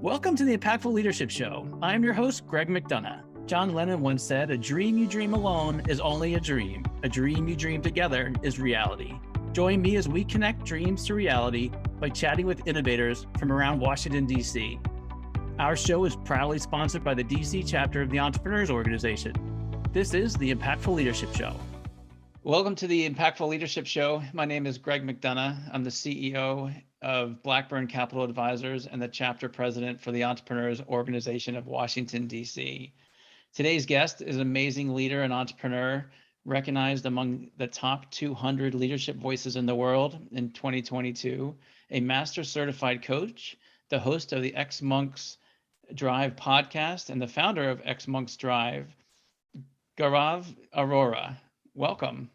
Welcome to the Impactful Leadership Show. I'm your host, Greg McDonough. John Lennon once said, "A dream you dream alone is only a dream. A dream you dream together is reality." Join me as we connect dreams to reality by chatting with innovators from around Washington, D.C. Our show is proudly sponsored by the D.C. chapter of the Entrepreneurs Organization. This is the Impactful Leadership Show. Welcome to the Impactful Leadership Show. My name is Greg McDonough. I'm the CEO of Blackburn Capital Advisors and the chapter president for the Entrepreneurs Organization of Washington, D.C. Today's guest is an amazing leader and entrepreneur, recognized among the top 200 leadership voices in the world in 2022, a master certified coach, the host of the xMonks Drive podcast, and the founder of xMonks Drive, Gaurav Arora. Welcome.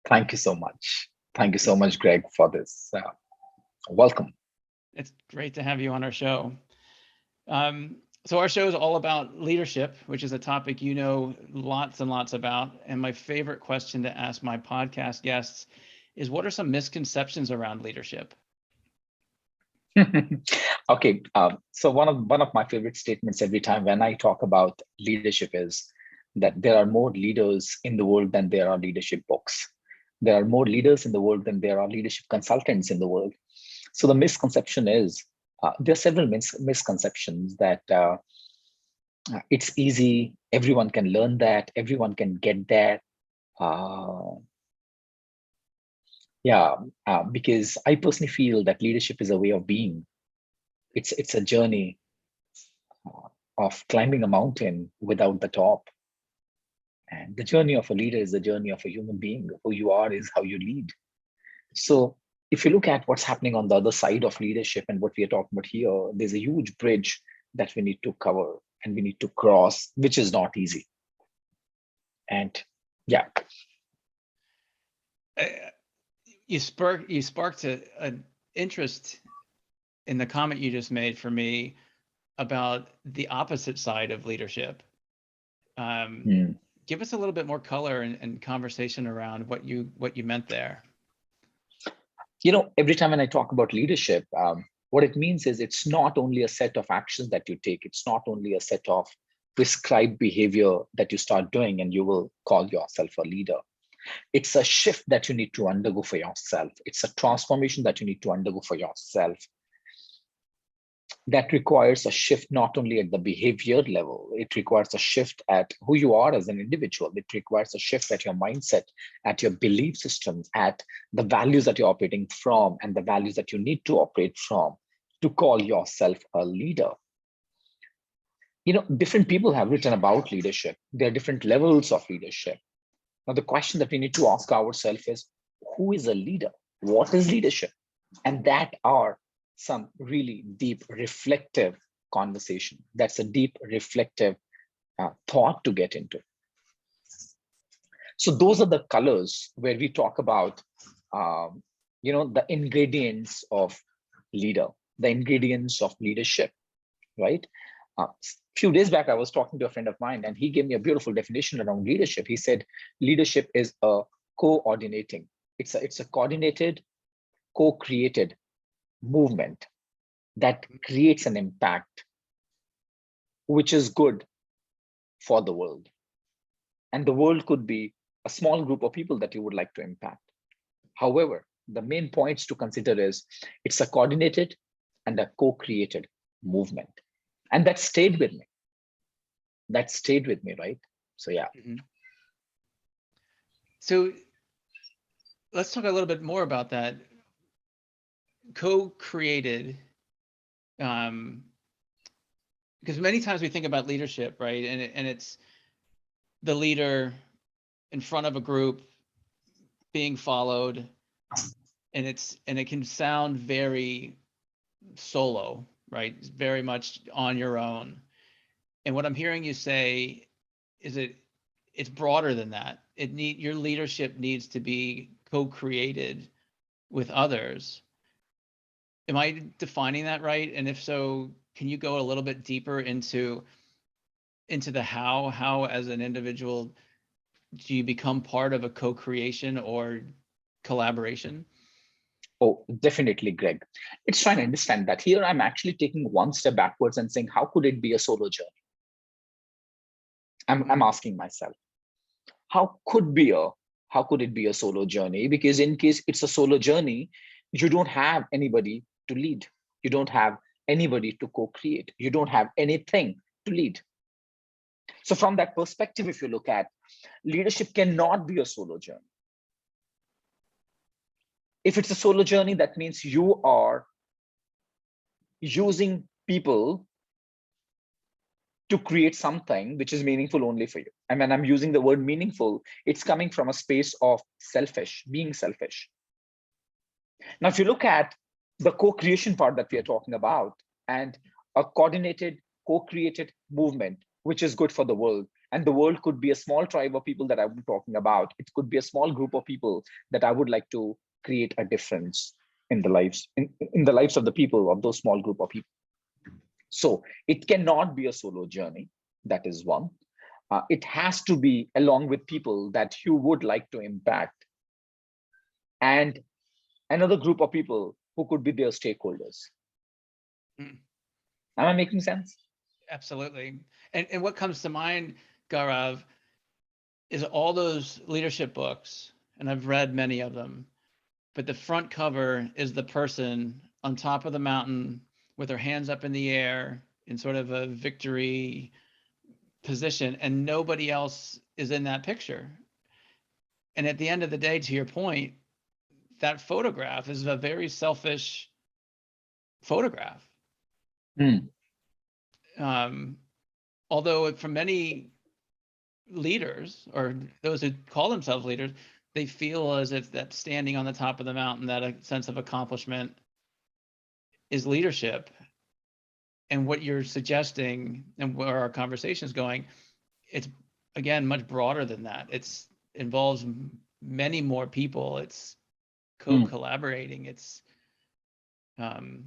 Thank you so much. Thank you so much, Greg, for this. Welcome. It's great to have you on our show. So our show is all about leadership, which is a topic you know lots and lots about. And my favorite question to ask my podcast guests is, what are some misconceptions around leadership? Okay, so one of my favorite statements every time when I talk about leadership is that there are more leaders in the world than there are leadership books. There are more leaders in the world than there are leadership consultants in the world. So the misconception is, there are several misconceptions that it's easy, everyone can learn that, everyone can get that. Because I personally feel that leadership is a way of being. It's a journey of climbing a mountain without the top. And the journey of a leader is the journey of a human being. Who you are is how you lead. So if you look at what's happening on the other side of leadership and what we are talking about here, there's a huge bridge that we need to cover and we need to cross, which is not easy. And yeah. You sparked an interest in the comment you just made for me about the opposite side of leadership. Give us a little bit more color and conversation around what you meant there. You know, every time when I talk about leadership, what it means is it's not only a set of actions that you take. It's not only a set of prescribed behavior that you start doing and you will call yourself a leader. It's a shift that you need to undergo for yourself. It's a transformation that you need to undergo for yourself. That requires a shift not only at the behavior level, it requires a shift at who you are as an individual. It requires a shift at your mindset, at your belief system, at the values that you're operating from and the values that you need to operate from to call yourself a leader. You know, different people have written about leadership. There are different levels of leadership. Now, the question that we need to ask ourselves is, who is a leader? What is leadership? And that are some really deep reflective conversation. That's a deep reflective thought to get into. So those are the colors where we talk about, the ingredients of leader, the ingredients of leadership, right? A few days back, I was talking to a friend of mine and he gave me a beautiful definition around leadership. He said, leadership is a coordinating. It's a coordinated, co-created movement that creates an impact which is good for the world. And the world could be a small group of people that you would like to impact. However, the main points to consider is it's a coordinated and a co-created movement. And that stayed with me. That stayed with me, right? So yeah. Mm-hmm. So let's talk a little bit more about that. Co-created, because many times we think about leadership, right? And it's the leader in front of a group being followed, and it can sound very solo, right? It's very much on your own. And what I'm hearing you say is it's broader than that. Your leadership needs to be co-created with others. Am I defining that right? And if so, can you go a little bit deeper into the how as an individual do you become part of a co-creation or collaboration? Oh, definitely, Greg. It's trying to understand that here I'm actually taking one step backwards and saying, how could it be a solo journey? I'm asking myself, how could be a how could it be a solo journey? Because in case it's a solo journey, you don't have anybody to lead. You don't have anybody to co-create. You don't have anything to lead. So from that perspective, if you look at leadership cannot be a solo journey. If it's a solo journey, that means you are using people to create something which is meaningful only for you. And when I'm using the word meaningful, it's coming from a space of being selfish. Now, if you look at the co-creation part that we are talking about, and a coordinated, co-created movement, which is good for the world, and the world could be a small tribe of people that I'm talking about. It could be a small group of people that I would like to create a difference in the lives, in the lives of the people of those small group of people. So it cannot be a solo journey. That is one. It has to be along with people that you would like to impact, and another group of people who could be their stakeholders. Mm. Am I making sense? Absolutely. And what comes to mind, Gaurav, is all those leadership books, and I've read many of them, but the front cover is the person on top of the mountain with their hands up in the air in sort of a victory position, and nobody else is in that picture. And at the end of the day, to your point, that photograph is a very selfish photograph. Hmm. Although for many leaders, or those who call themselves leaders, they feel as if that standing on the top of the mountain, that a sense of accomplishment is leadership. And what you're suggesting and where our conversation is going, it's again much broader than that. It's involves many more people. It's Hmm. co-collaborating. It's Hmm.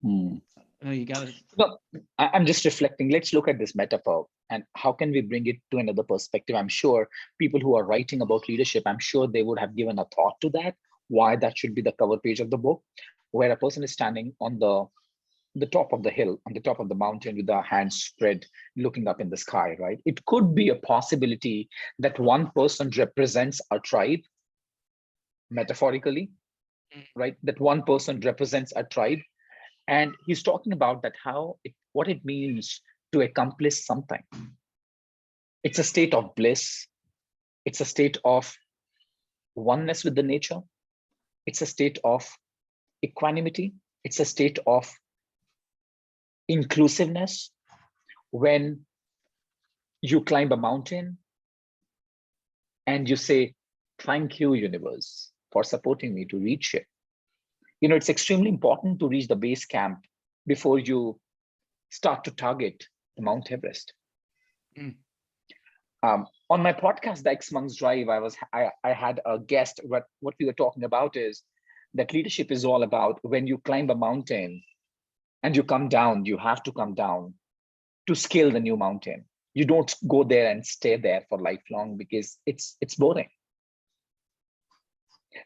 no, you got to. No, I'm just reflecting. Let's look at this metaphor and how can we bring it to another perspective. I'm sure people who are writing about leadership, I'm sure they would have given a thought to that, why that should be the cover page of the book, where a person is standing on the top of the hill, on the top of the mountain with their hands spread, looking up in the sky, right? It could be a possibility that one person represents a tribe, metaphorically, right? That one person represents a tribe. And he's talking about that what it means to accomplish something. It's a state of bliss. It's a state of oneness with the nature. It's a state of equanimity. It's a state of inclusiveness. When you climb a mountain and you say, thank you, universe, for supporting me to reach it. You know, it's extremely important to reach the base camp before you start to target the Mount Everest. Mm. On my podcast, the xMonks Drive, I had a guest. What we were talking about is that leadership is all about when you climb a mountain and you come down, you have to come down to scale the new mountain. You don't go there and stay there for lifelong because it's boring.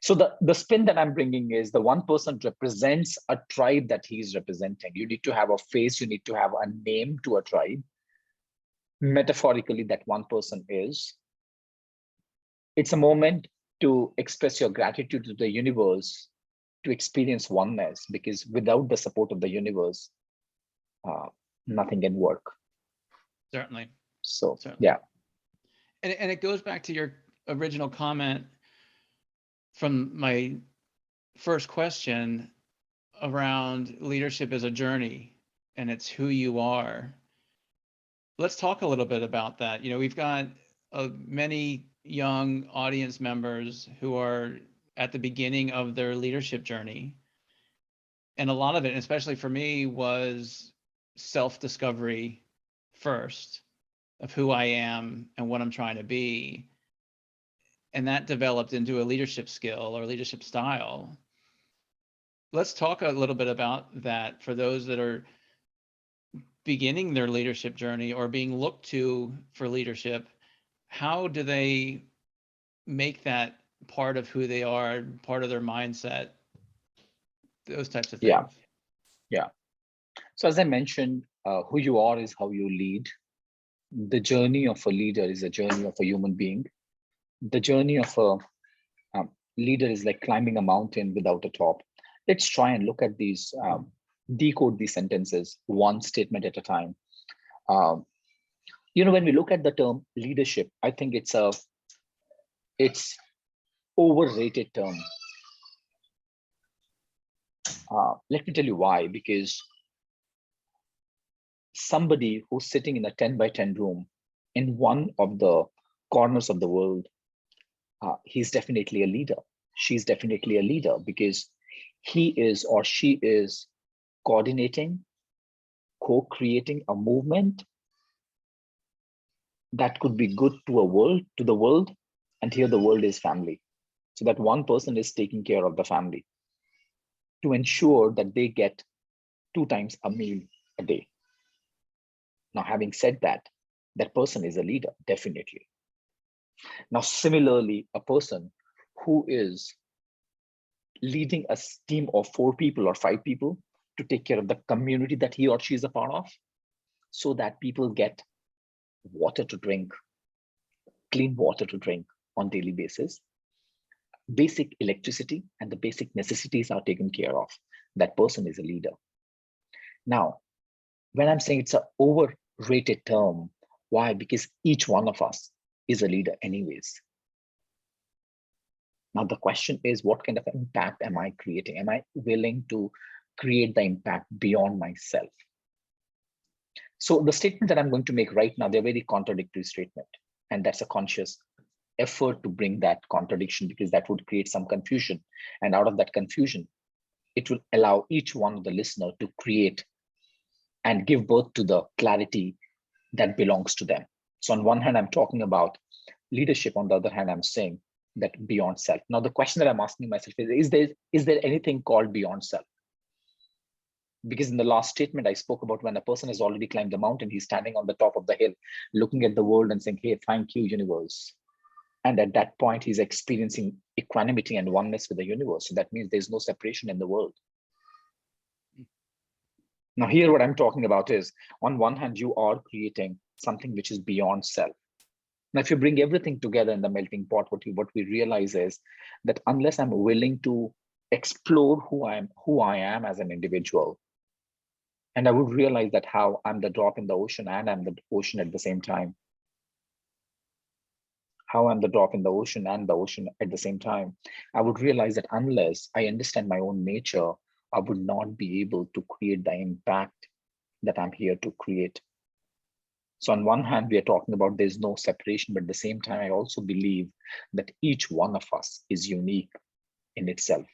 So the spin that I'm bringing is the one person represents a tribe that he's representing. You need to have a face, you need to have a name to a tribe. Metaphorically, that one person is. It's a moment to express your gratitude to the universe, to experience oneness, because without the support of the universe, nothing can work. Certainly. So, Certainly. yeah. And it goes back to your original comment from my first question around leadership as a journey, and it's who you are. Let's talk a little bit about that. You know, we've got many young audience members who are at the beginning of their leadership journey. And a lot of it, especially for me, was self-discovery first of who I am and what I'm trying to be. And that developed into a leadership skill or leadership style. Let's talk a little bit about that for those that are beginning their leadership journey or being looked to for leadership. How do they make that part of who they are, part of their mindset, those types of Yeah, things. yeah. So as I mentioned, who you are is how you lead. The journey of a leader is a journey of a human being. The journey of a leader is like climbing a mountain without a top. Let's try and look at these, decode these sentences one statement at a time. Um, when we look at the term leadership, I think it's overrated term. Let me tell you why. Because somebody who's sitting in a 10 by 10 room in one of the corners of the world, he's definitely a leader. She's definitely a leader because he is or she is coordinating, co-creating a movement that could be good to the world. And here the world is family. So that one person is taking care of the family to ensure that they get 2 times a meal a day. Now, having said that, that person is a leader, definitely. Now, similarly, a person who is leading a team of 4 people or 5 people to take care of the community that he or she is a part of, so that people get water to drink, clean water to drink on daily basis, basic electricity and the basic necessities are taken care of. That person is a leader. Now, when I'm saying it's an overrated term, why? Because each one of us is a leader anyways. Now, the question is, what kind of impact am I creating? Am I willing to create the impact beyond myself? So the statement that I'm going to make right now, they're very contradictory statement. And that's a conscious effort to bring that contradiction, because that would create some confusion. And out of that confusion, it will allow each one of the listener to create and give birth to the clarity that belongs to them. So on one hand, I'm talking about leadership. On the other hand, I'm saying that beyond self. Now, the question that I'm asking myself is there anything called beyond self? Because in the last statement, I spoke about when a person has already climbed the mountain, he's standing on the top of the hill, looking at the world and saying, hey, thank you, universe. And at that point, he's experiencing equanimity and oneness with the universe. So that means there's no separation in the world. Now, here, what I'm talking about is, on one hand, you are creating something which is beyond self. Now, if you bring everything together in the melting pot, what we realize is that unless I'm willing to explore who I am as an individual, and I would realize that how I'm the drop in the ocean and I'm the ocean at the same time. How I'm the drop in the ocean and the ocean at the same time. I would realize that unless I understand my own nature, I would not be able to create the impact that I'm here to create. So on one hand, we are talking about there's no separation, but at the same time, I also believe that each one of us is unique in itself.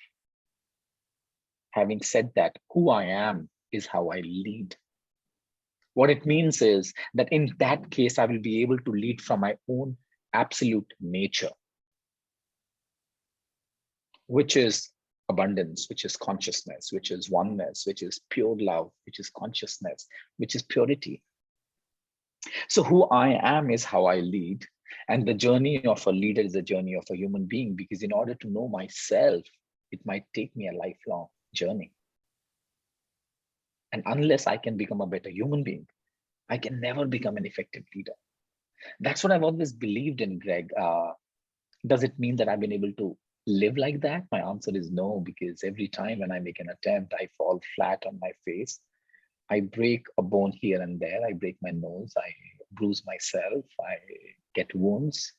Having said that, who I am is how I lead. What it means is that in that case, I will be able to lead from my own absolute nature, which is abundance, which is consciousness, which is oneness, which is pure love, which is consciousness, which is purity. So who I am is how I lead. And the journey of a leader is the journey of a human being, because in order to know myself, it might take me a lifelong journey. And unless I can become a better human being, I can never become an effective leader. That's what I've always believed in, Greg. Does it mean that I've been able to live like that? My answer is no, because every time when I make an attempt, I fall flat on my face. I break a bone here and there. I break my nose. I bruise myself. I get wounds.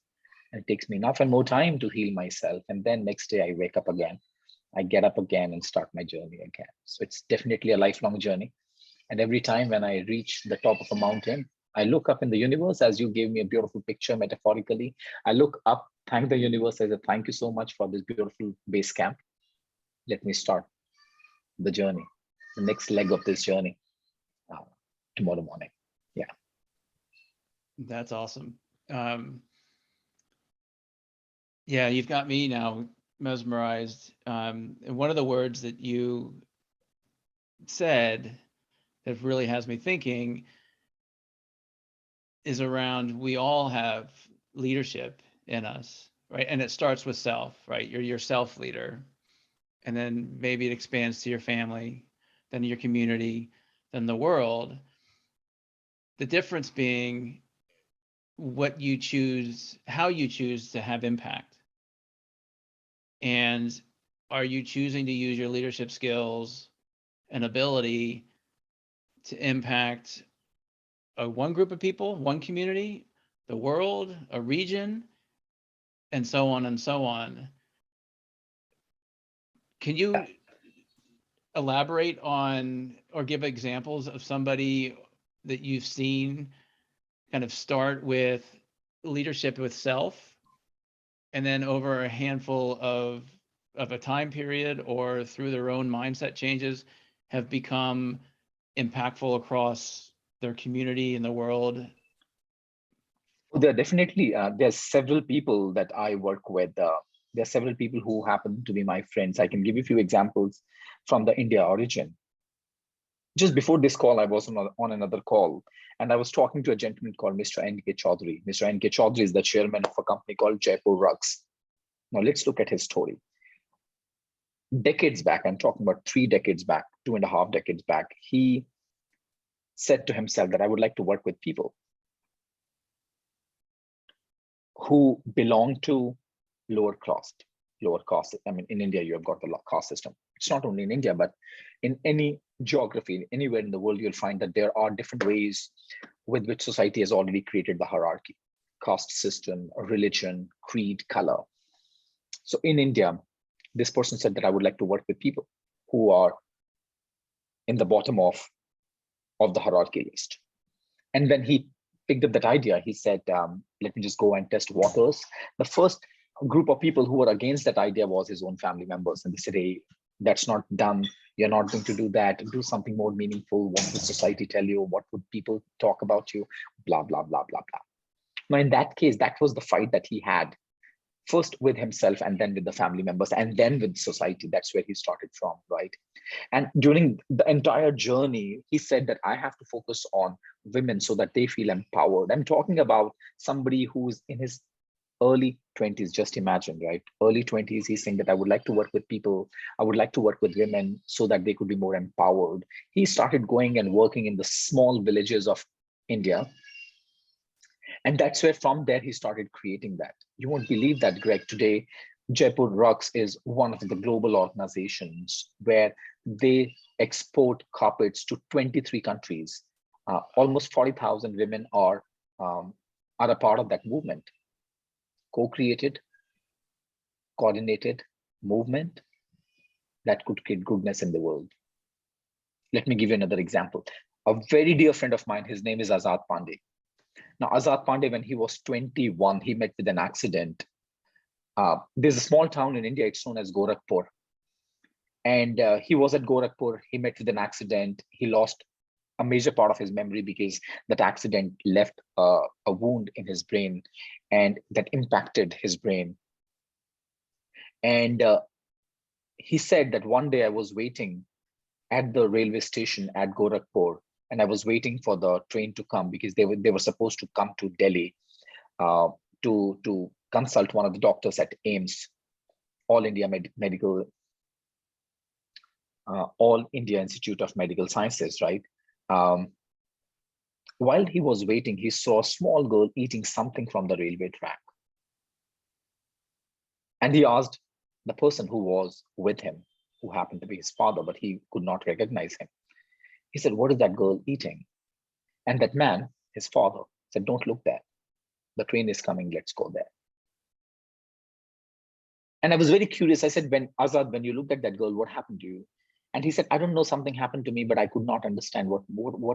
And it takes me enough and more time to heal myself. And then next day I wake up again. I get up again and start my journey again. So it's definitely a lifelong journey. And every time when I reach the top of a mountain, I look up in the universe, as you gave me a beautiful picture metaphorically. I look up, thank the universe, I say, thank you so much for this beautiful base camp. Let me start the journey, the next leg of this journey tomorrow morning. Yeah. That's awesome. Yeah, you've got me now mesmerized. And one of the words that you said that really has me thinking is around, we all have leadership in us, right? And it starts with self, right? You're your self leader. And then maybe it expands to your family, then your community, then the world. The difference being what you choose, how you choose to have impact. And are you choosing to use your leadership skills and ability to impact one group of people, one community, the world, a region, and so on and so on? Can you elaborate on or give examples of somebody that you've seen kind of start with leadership with self, and then over a handful of a time period or through their own mindset changes have become impactful across their community and the world? There are definitely there's several people that I work with. There are several people who happen to be my friends. I can give you a few examples from the India origin. Just before this call, I was on another call, and I was talking to a gentleman called Mr. N.K. Chaudhary. Mr. N.K. Chaudhary is the chairman of a company called Jaipur Rugs. Now let's look at his story. Decades back, I'm talking about 3 decades back, 2.5 decades back, he said to himself that I would like to work with people who belong to lower caste. I mean, in India, you have got the caste system. It's not only in India, but in any geography, anywhere in the world, you'll find that there are different ways with which society has already created the hierarchy: caste system, religion, creed, color. So in India, this person said that I would like to work with people who are in the bottom of the hierarchy list. And when he picked up that idea, he said, let me just go and test waters. The first group of people who were against that idea was his own family members. And they said, hey, that's not done. You're not going to do that. Do something more meaningful. What would society tell you? What would people talk about you? Blah, blah, blah, blah, blah. Now, in that case, that was the fight that he had, first with himself and then with the family members and then with society. That's where he started from, right? And during the entire journey, he said that I have to focus on women so that they feel empowered. I'm talking about somebody who's in his early 20s. Just imagine, right? Early 20s, he's saying that I would like to work with people. I would like to work with women so that they could be more empowered. He started going and working in the small villages of India. And that's where from there, he started creating that. You won't believe that, Greg. Today, Jaipur Rugs is one of the global organizations where they export carpets to 23 countries. Almost 40,000 women are a part of that movement. Co-created, coordinated movement that could create goodness in the world. Let me give you another example. A very dear friend of mine, his name is Azad Pandey. Now, Azad Pandey, when he was 21, he met with an accident. There's a small town in India, it's known as Gorakhpur. And he was at Gorakhpur, he met with an accident. He lost a major part of his memory because that accident left a wound in his brain and that impacted his brain. And he said that one day I was waiting at the railway station at Gorakhpur, and I was waiting for the train to come because they were supposed to come to Delhi to consult one of the doctors at AIMS, All India All India Institute of Medical Sciences, right? While he was waiting, he saw a small girl eating something from the railway track. And he asked the person who was with him, who happened to be his father, but he could not recognize him. He said, what is that girl eating? And that man, his father, said, don't look there. The train is coming, let's go there. And I was very curious. I said, when you looked at that girl, what happened to you? And he said, I don't know, something happened to me, but I could not understand what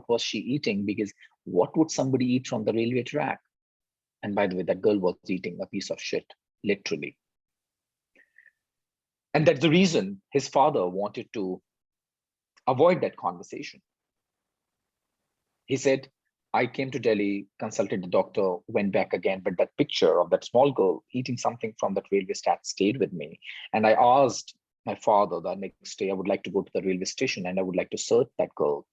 was she eating, because what would somebody eat from the railway track? And by the way, that girl was eating a piece of shit, literally. And that's the reason his father wanted to avoid that conversation. He said, I came to Delhi, consulted the doctor, went back again, but that picture of that small girl eating something from that railway track stayed with me. And I asked my father the next day, I would like to go to the railway station and I would like to search that girl.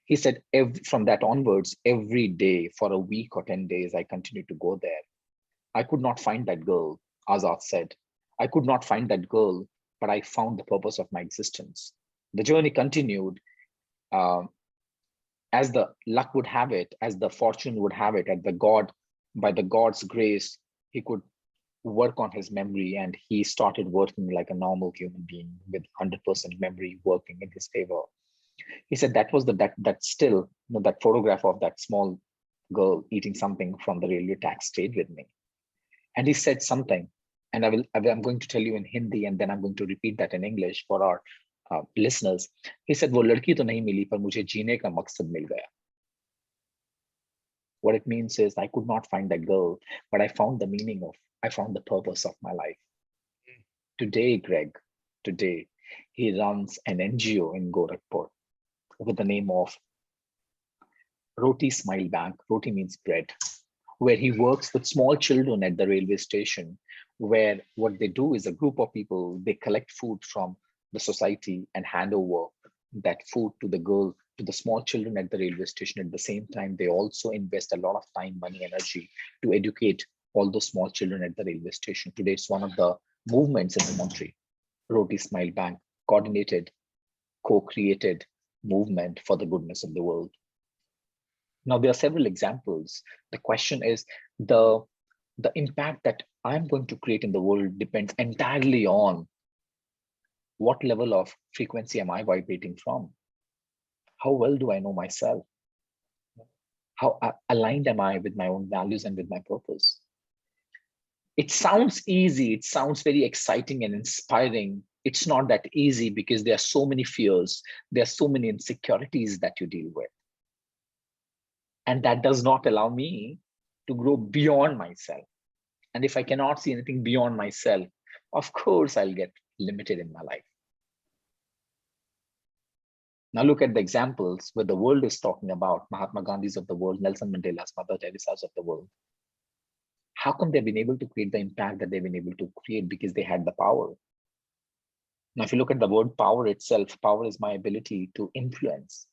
He said, from that onwards, every day for a week or 10 days, I continued to go there. I could not find that girl. Azad said, I could not find that girl, but I found the purpose of my existence. The journey continued. um, as the luck would have it, as the fortune would have it, by the God's grace, he could work on his memory, and he started working like a normal human being with 100% memory working in his favor. He said that was that still, that photograph of that small girl eating something from the railway track stayed with me. And he said something, and I'm going to tell you in Hindi, and then I'm going to repeat that in English for our listeners. He said, "वो लड़की तो नहीं मिली, पर मुझे जीने का मकसद मिल गया." What it means is I could not find that girl, but I found the purpose of my life. Today, Greg, today, he runs an NGO in Gorakhpur with the name of Roti Smile Bank. Roti means bread, where he works with small children at the railway station, where what they do is a group of people, they collect food from the society and hand over that food to the small children at the railway station. At the same time, they also invest a lot of time, money, energy to educate all those small children at the railway station. Today, it's one of the movements in the country. Roti Smile Bank, coordinated, co-created movement for the goodness of the world. Now, there are several examples. The question is, the impact that I'm going to create in the world depends entirely on what level of frequency am I vibrating from? How well do I know myself? How aligned am I with my own values and with my purpose? It sounds easy. It sounds very exciting and inspiring. It's not that easy because there are so many fears. There are so many insecurities that you deal with. And that does not allow me to grow beyond myself. And if I cannot see anything beyond myself, of course, I'll get limited in my life. Now look at the examples where the world is talking about Mahatma Gandhi's of the world, Nelson Mandela's, Mother Teresa's of the world. How come they've been able to create the impact that they've been able to create? Because they had the power. Now, if you look at the word power itself, power is my ability to influence.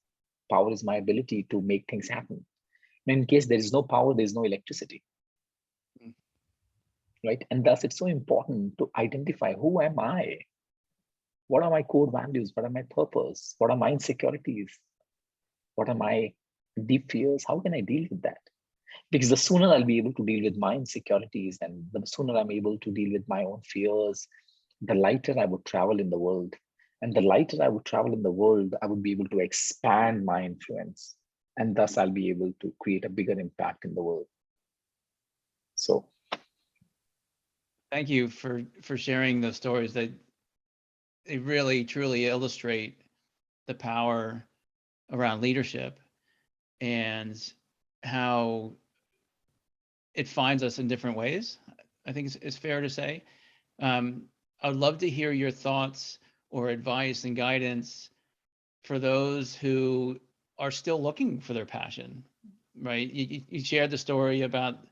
Power is my ability to make things happen. In case there is no power, there is no electricity. Right? And thus it's so important to identify, who am I? What are my core values? What are my purpose? What are my insecurities? What are my deep fears? How can I deal with that? Because the sooner I'll be able to deal with my insecurities, and the sooner I'm able to deal with my own fears, the lighter I would travel in the world. And the lighter I would travel in the world, I would be able to expand my influence. And thus I'll be able to create a bigger impact in the world. So thank you for sharing those stories. That they really truly illustrate the power around leadership and how it finds us in different ways. I think it's fair to say. I would love to hear your thoughts or advice and guidance for those who are still looking for their passion, right? You shared the story about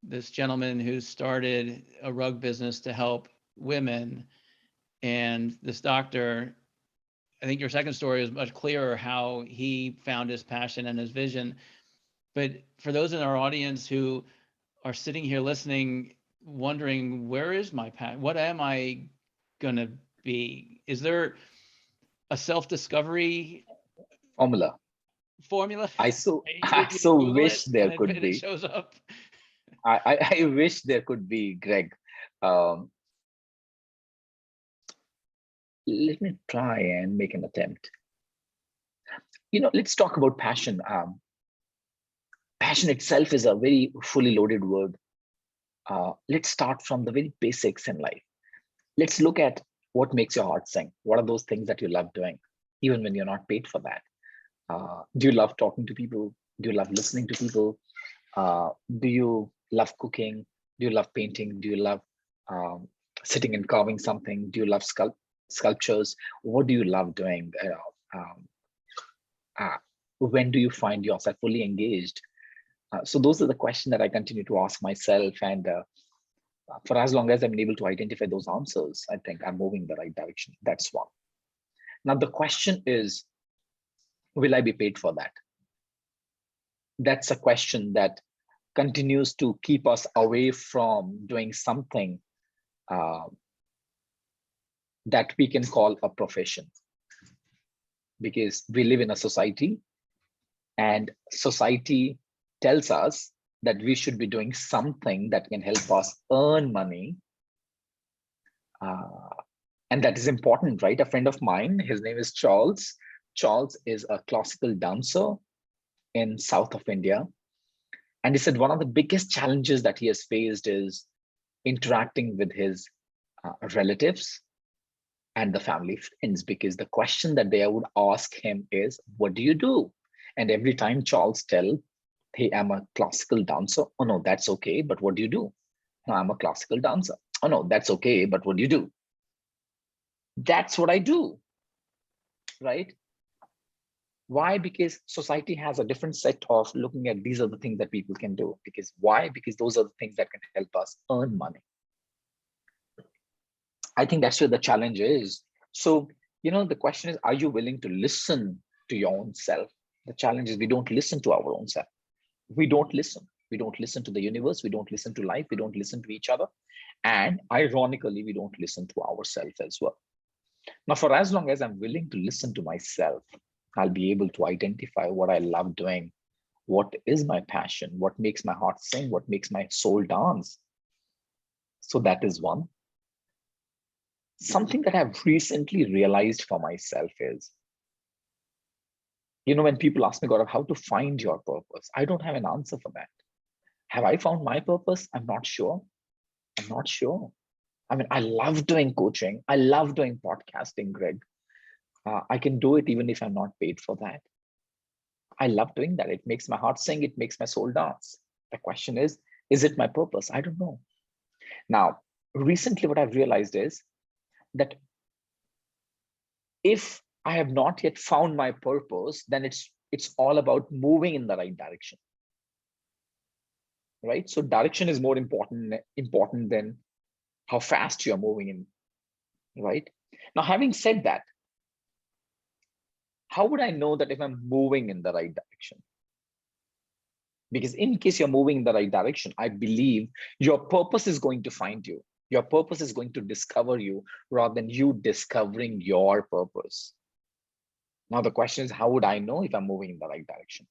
this gentleman who started a rug business to help women, and this doctor. I think your second story is much clearer how he found his passion and his vision. But for those in our audience who are sitting here listening, wondering, where is my passion? What am I gonna be? Is there a self-discovery formula? I so wish there could be. It shows up. I wish there could be, Greg. Let me try and make an attempt. Let's talk about passion. Passion itself is a very fully loaded word. Let's start from the very basics in life. Let's look at what makes your heart sing. What are those things that you love doing, even when you're not paid for that? Do you love talking to people? Do you love listening to people? Do you love cooking? Do you love painting? Do you love sitting and carving something? Do you love sculptures? What do you love doing? When do you find yourself fully engaged? So those are the questions that I continue to ask myself. And for as long as I'm able to identify those answers, I think I'm moving in the right direction. That's one. Now, the question is, will I be paid for that? That's a question that continues to keep us away from doing something uh, that we can call a profession, because we live in a society, and society tells us that we should be doing something that can help us earn money. Uh, and that is important, right? A friend of mine, his name is Charles. Charles is a classical dancer in south of India. And he said one of the biggest challenges that he has faced is interacting with his relatives and the family friends, because the question that they would ask him is, what do you do? And every time Charles tell, hey, I'm a classical dancer. Oh no, that's okay, but what do you do? No, I'm a classical dancer. Oh no, that's okay, but what do you do? That's what I do, right? Why? Because society has a different set of looking at these are the things that people can do. Because why? Because those are the things that can help us earn money. I think that's where the challenge is. So, the question is, are you willing to listen to your own self? The challenge is we don't listen to our own self. We don't listen. We don't listen to the universe. We don't listen to life. We don't listen to each other. And ironically, we don't listen to ourselves as well. Now, for as long as I'm willing to listen to myself, I'll be able to identify what I love doing, what is my passion, what makes my heart sing, what makes my soul dance. So that is one. Something that I've recently realized for myself is, when people ask me, Gaurav, how to find your purpose, I don't have an answer for that. Have I found my purpose? I'm not sure. I'm not sure. I mean, I love doing coaching. I love doing podcasting, Greg. I can do it even if I'm not paid for that. I love doing that. It makes my heart sing. It makes my soul dance. The question is it my purpose? I don't know. Now, recently, what I've realized is that if I have not yet found my purpose, then it's all about moving in the right direction, right? So direction is more important than how fast you're moving in, right? Now, having said that, how would I know that if I'm moving in the right direction? Because in case you're moving in the right direction, I believe your purpose is going to find you. Your purpose is going to discover you rather than you discovering your purpose. Now, the question is, how would I know if I'm moving in the right direction?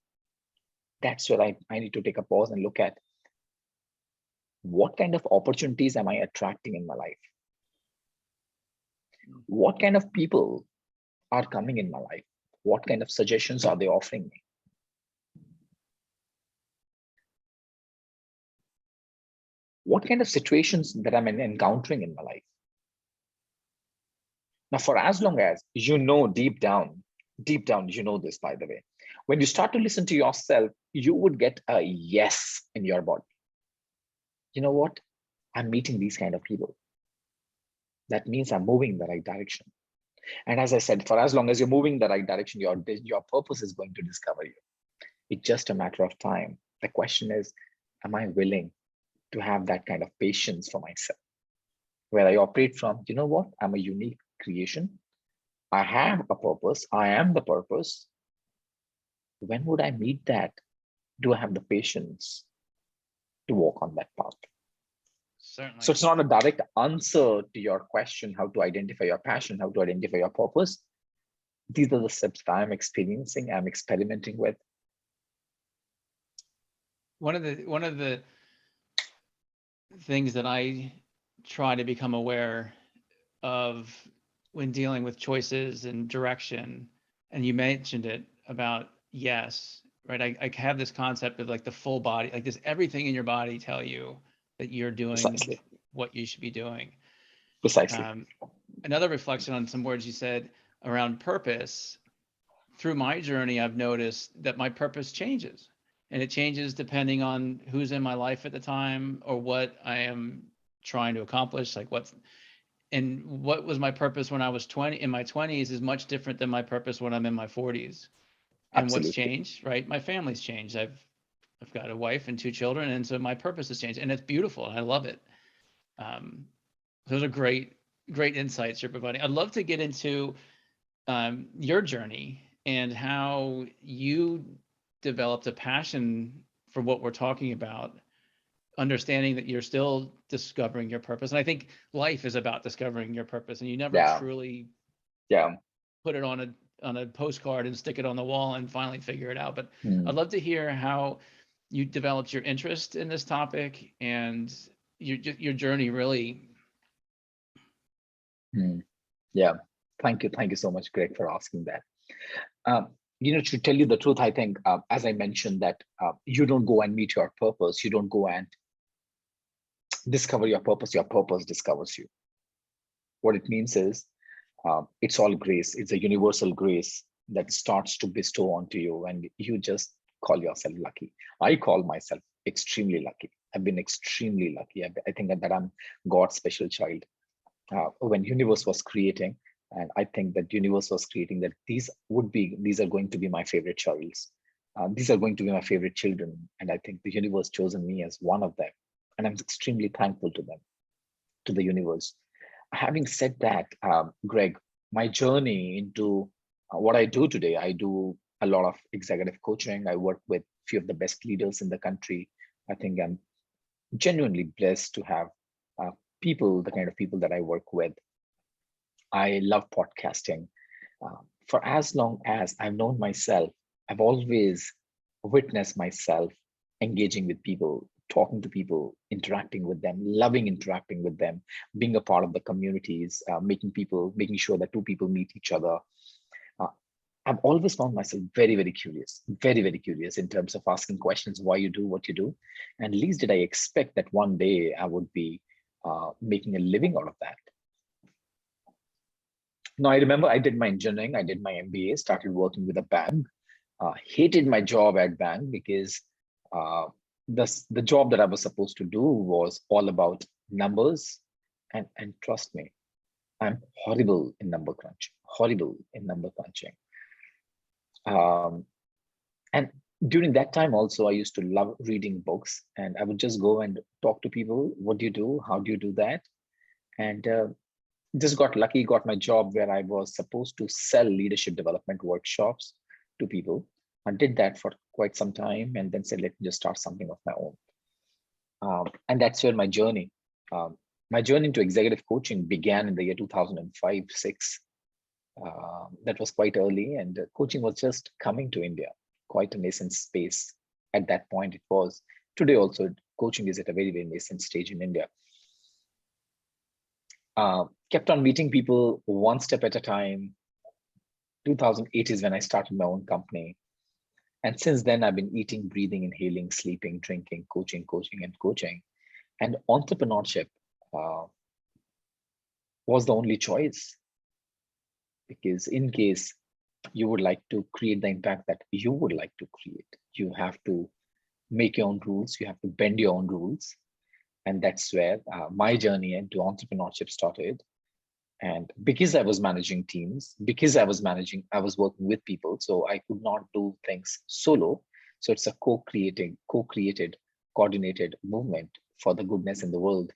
That's where I need to take a pause and look at what kind of opportunities am I attracting in my life? What kind of people are coming in my life? What kind of suggestions are they offering me? What kind of situations that I'm encountering in my life? Now, for as long as deep down, you know this, by the way, when you start to listen to yourself, you would get a yes in your body. You know what? I'm meeting these kind of people. That means I'm moving in the right direction. And as I said, for as long as you're moving in the right direction, your purpose is going to discover you. It's just a matter of time. The question is, am I willing to have that kind of patience for myself, where I operate from, you know what? I'm a unique creation. I have a purpose. I am the purpose. When would I meet that? Do I have the patience to walk on that path? Certainly. So it's not a direct answer to your question, how to identify your passion, how to identify your purpose. These are the steps that I'm experiencing, I'm experimenting with. One of the things that I try to become aware of when dealing with choices and direction, and you mentioned it about yes, right? I have this concept of like the full body, like does everything in your body tell you that you're doing Precisely. what you should be doing? Precisely. Another reflection on some words you said around purpose. Through my journey, I've noticed that my purpose changes, and it changes depending on who's in my life at the time or what I am trying to accomplish. Like what was my purpose when I was 20 in my 20s is much different than my purpose when I'm in my 40s. And what's Absolutely. changed, right? My family's changed. I've got a wife and 2 children, and so my purpose has changed, and it's beautiful. I love it. Those are great insights you're providing. I'd love to get into your journey and how you developed a passion for what we're talking about understanding that you're still discovering your purpose. And I think life is about discovering your purpose, and you never Yeah. truly Yeah. put it on a postcard and stick it on the wall and finally figure it out. But I'd Mm, love to hear how you developed your interest in this topic and your journey really. mm. Yeah. Thank you. Thank you so much, Greg, for asking that. Um, to tell you the truth, I think, as I mentioned, that you don't go and meet your purpose. You don't go and discover your purpose discovers you. What it means is it's all grace. It's a universal grace that starts to bestow onto you, and you just call yourself lucky. I call myself extremely lucky. I've been extremely lucky. I think that I'm God's special child. When universe was creating, and I think that universe was creating that these are going to be my favorite childs. These are going to be my favorite children, and I think the universe chosen me as one of them, and I'm extremely thankful to them, to the universe. Having said that, Greg, my journey into what I do today, I do a lot of executive coaching. I work with few of the best leaders in the country. I think I'm genuinely blessed to have uh, the kind of people that I work with. I love podcasting. For as long as I've known myself, I've always witnessed myself engaging with people, talking to people, interacting with them, loving interacting with them, being a part of the communities, making sure that two people meet each other. Uh, I've always found myself very, very curious in terms of asking questions, why you do what you do. And least did I expect that one day I would be making a living out of that. Now, I remember I did my engineering, I did my MBA, started working with a bank. Hated my job at bank because uh, the job that I was supposed to do was all about numbers. And trust me, I'm horrible in number crunching, horrible in number crunching. Um, and during that time also, I used to love reading books, and I would just go and talk to people. What do you do? How do you do that? And just got lucky, got my job where I was supposed to sell leadership development workshops to people. I did that for quite some time and then said, let me just start something of my own. And that's where my journey into executive coaching began in the year 2005, 6. That was quite early, and coaching was just coming to India, quite a nascent space at that point. It was. Today also, coaching is at a very, very nascent stage in India. Kept on meeting people one step at a time. 2008 is when I started my own company. And since then, I've been eating, breathing, inhaling, sleeping, drinking, coaching, and coaching. And entrepreneurship uh, was the only choice, because in case you would like to create the impact that you would like to create, you have to make your own rules, you have to bend your own rules. And that's where my journey into entrepreneurship started. And because I was managing teams, I was working with people, so I could not do things solo. So it's a co-created, coordinated movement for the goodness in the world.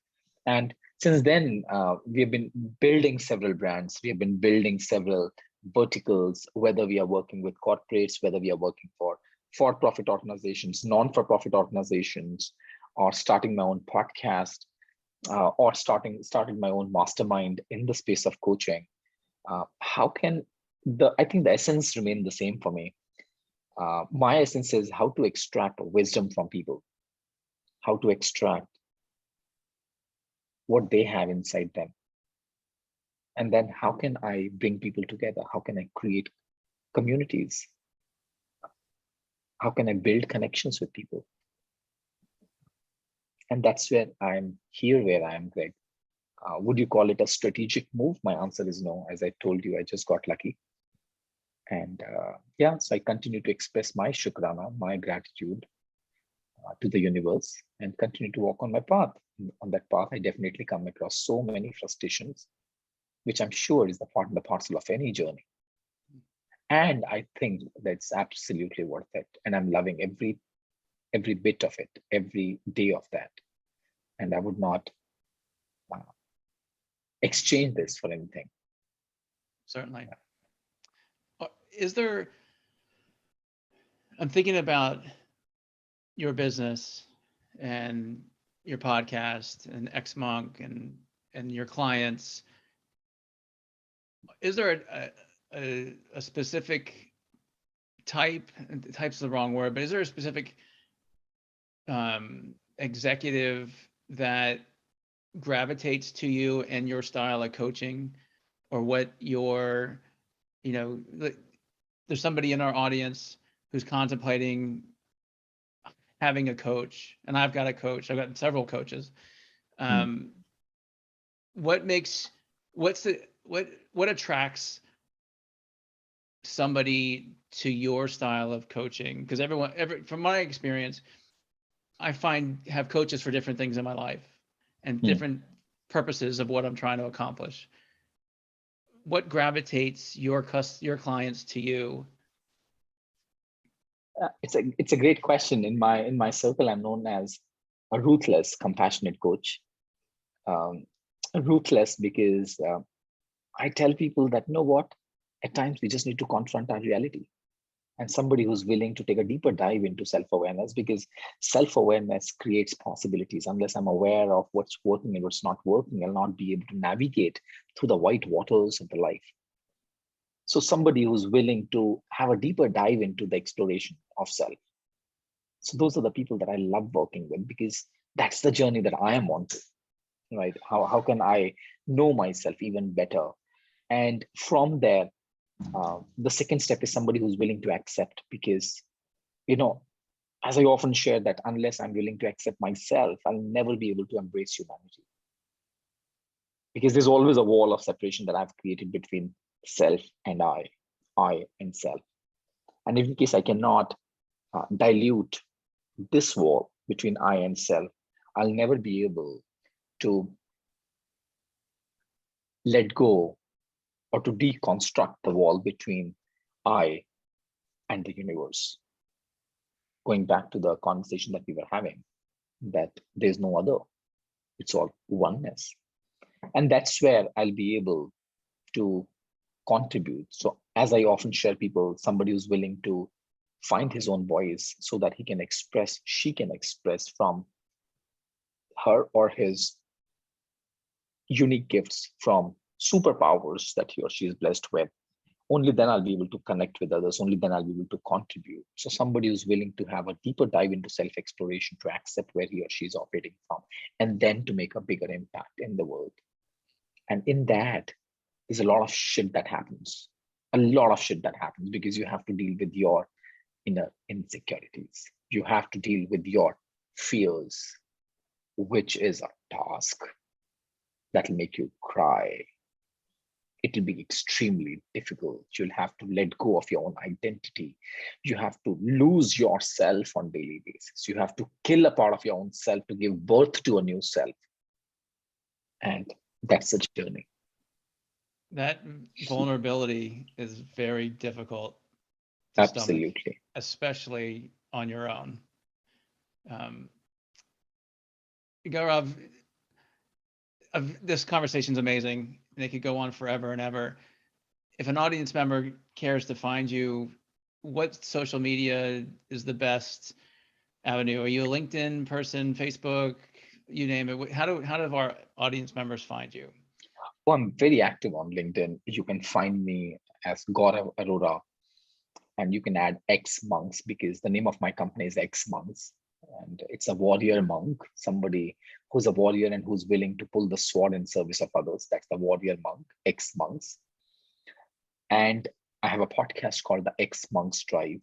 And since then, we have been building several brands. We have been building several verticals, whether we are working with corporates, whether we are working for-profit organizations, non-for-profit organizations, or starting my own podcast, or starting my own mastermind in the space of coaching. How can I think the essence remain the same for me. My essence is how to extract wisdom from people, how to extract what they have inside them, and then how can I bring people together? How can I create communities? How can I build connections with people? And that's where I'm here, where I am, Greg. Would you call it a strategic move? My answer is no. As I told you, I just got lucky. And yeah, so I continue to express my shukrana, my gratitude to the universe, and continue to walk on my path. On that path, I definitely come across so many frustrations, which I'm sure is the part and the parcel of any journey. And I think that's absolutely worth it. And I'm loving every bit of it, every day of that. And I would not uh, exchange this for anything. Certainly. Is there, I'm thinking about your business and your podcast and xMonk and your clients, is there a specific type's the wrong word, but is there a specific executive that gravitates to you and your style of coaching, or what your, there's somebody in our audience who's contemplating having a coach, and I've got a coach, I've got several coaches. What makes, what attracts somebody to your style of coaching? Because from my experience, I have coaches for different things in my life and different purposes of what I'm trying to accomplish. What gravitates your clients to you? It's a great question. In my circle, I'm known as a ruthless, compassionate coach. Ruthless because I tell people that, you know what, at times we just need to confront our reality, and somebody who's willing to take a deeper dive into self-awareness, because self-awareness creates possibilities. Unless I'm aware of what's working and what's not working, I'll not be able to navigate through the white waters of the life. So somebody who's willing to have a deeper dive into the exploration of self. So those are the people that I love working with, because that's the journey that I am on to, right? How can I know myself even better? And from there, the second step is somebody who's willing to accept, because, as I often share, that unless I'm willing to accept myself, I'll never be able to embrace humanity. Because there's always a wall of separation that I've created between self and I and self. And in case I cannot dilute this wall between I and self, I'll never be able to let go or to deconstruct the wall between I and the universe. Going back to the conversation that we were having, that there's no other, it's all oneness. And that's where I'll be able to contribute. So as I often share people, somebody who's willing to find his own voice so that she can express from her or his unique gifts, from superpowers that he or she is blessed with. Only then I'll be able to connect with others. Only then I'll be able to contribute. So somebody who's willing to have a deeper dive into self-exploration, to accept where he or she is operating from, and then to make a bigger impact in the world. And in that, there's a lot of shit that happens. A lot of shit that happens, because you have to deal with your inner insecurities. You have to deal with your fears, which is a task that'll make you cry. It will be extremely difficult. You'll have to let go of your own identity. You have to lose yourself on a daily basis. You have to kill a part of your own self to give birth to a new self. And that's a journey. That vulnerability is very difficult to Absolutely stomach, especially on your own. Gaurav, this conversation's amazing, and it could go on forever and ever. If an audience member cares to find you, what social media is the best avenue? Are you a LinkedIn person, Facebook, you name it? How do our audience members find you? Well, I'm very active on LinkedIn. You can find me as Gaurav Arora, and you can add xMonks, because the name of my company is xMonks. And it's a warrior monk, somebody who's a warrior and who's willing to pull the sword in service of others. That's the warrior monk, xMonks. And I have a podcast called the xMonks Drive,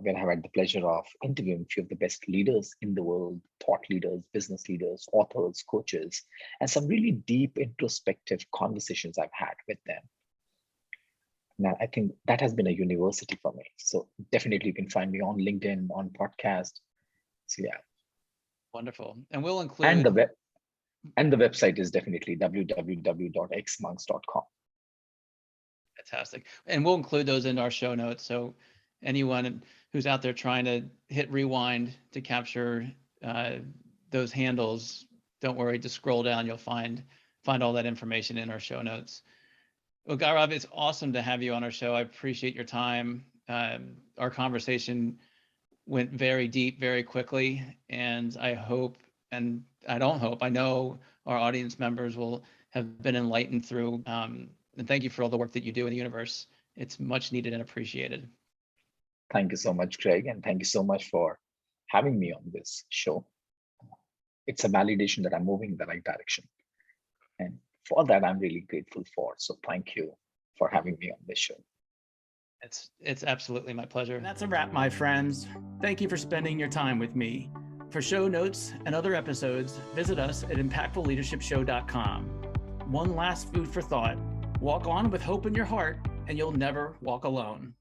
where I have had the pleasure of interviewing a few of the best leaders in the world, thought leaders, business leaders, authors, coaches, and some really deep introspective conversations I've had with them. Now, I think that has been a university for me. So definitely you can find me on LinkedIn, on podcast. So yeah. Wonderful. And we'll include, and the website is definitely www.xmonks.com. Fantastic. And we'll include those in our show notes. So anyone who's out there trying to hit rewind to capture those handles, don't worry, just scroll down. You'll find all that information in our show notes. Well, Gaurav, it's awesome to have you on our show. I appreciate your time. Our conversation went very deep, very quickly, and I hope and I don't hope, I know our audience members will have been enlightened through. And thank you for all the work that you do in the universe. It's much needed and appreciated. Thank you so much, Greg, and thank you so much for having me on this show. It's a validation that I'm moving in the right direction. And for that, I'm really grateful for. So thank you for having me on this show. It's absolutely my pleasure. And that's a wrap, my friends. Thank you for spending your time with me. For show notes and other episodes, visit us at impactfulleadershipshow.com. One last food for thought: walk on with hope in your heart, and you'll never walk alone.